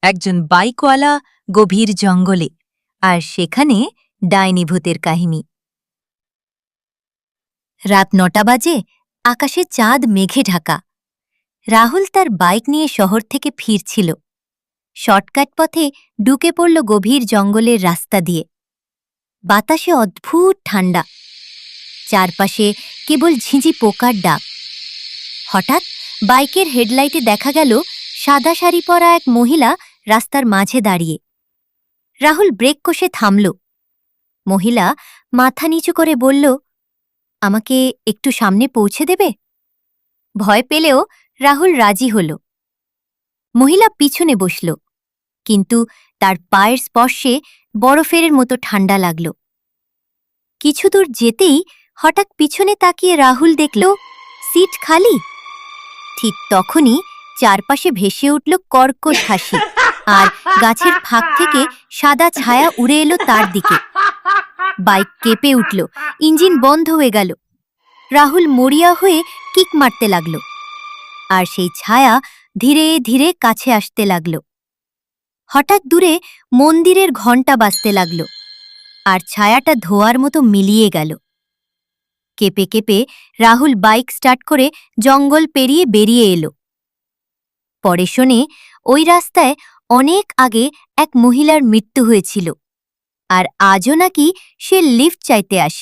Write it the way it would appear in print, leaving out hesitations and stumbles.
একজন বাইকওয়ালা গভীর জঙ্গলে, আর সেখানে ডাইনি ভূতের কাহিনী। রাত ৯টা বাজে, আকাশে চাঁদ মেঘে ঢাকা। রাহুল তার বাইক নিয়ে শহর থেকে ফিরছিল। শর্টকাট পথে ঢুকে পড়ল গভীর জঙ্গলের রাস্তা দিয়ে। বাতাসে অদ্ভুত ঠান্ডা, চারপাশে কেবল ঝিঁঝি পোকার ডাক। হঠাৎ বাইকের হেডলাইটে দেখা গেল সাদা শাড়ি পরা এক মহিলা রাস্তার মাঝে দাঁড়িয়ে। রাহুল ব্রেক কষে থামল। মহিলা মাথা নিচু করে বলল, আমাকে একটু সামনে পৌঁছে দেবে? ভয় পেলেও রাহুল রাজি হল। মহিলা পিছনে বসল, কিন্তু তার পায়ের স্পর্শে বরফের মতো ঠান্ডা লাগল। কিছু দূর যেতেই হঠাৎ পিছনে তাকিয়ে রাহুল দেখল সিট খালি। ঠিক তখনই চারপাশে ভেসে উঠল কর্কশ হাসি, আর গাছের ফাঁক থেকে সাদা ছায়া উড়ে এলো তার দিকে। বাইক কেঁপে উঠল, ইঞ্জিন বন্ধ হয়ে গেল। রাহুল মরিয়া হয়ে কিক মারতে লাগল, আর সেই ছায়া ধীরে ধীরে কাছে আসতে লাগল। হঠাৎ দূরে মন্দিরের ঘণ্টা বাজতে লাগল, আর ছায়াটা ধোঁয়ার মতো মিলিয়ে গেল। কেঁপে কেঁপে রাহুল বাইক স্টার্ট করে জঙ্গল পেরিয়ে বেরিয়ে এলো। পরে শোনে ওই রাস্তায় অনেক আগে এক মহিলার মৃত্যু হয়েছিল, আর আজও নাকি সে লিফট চাইতে আসে।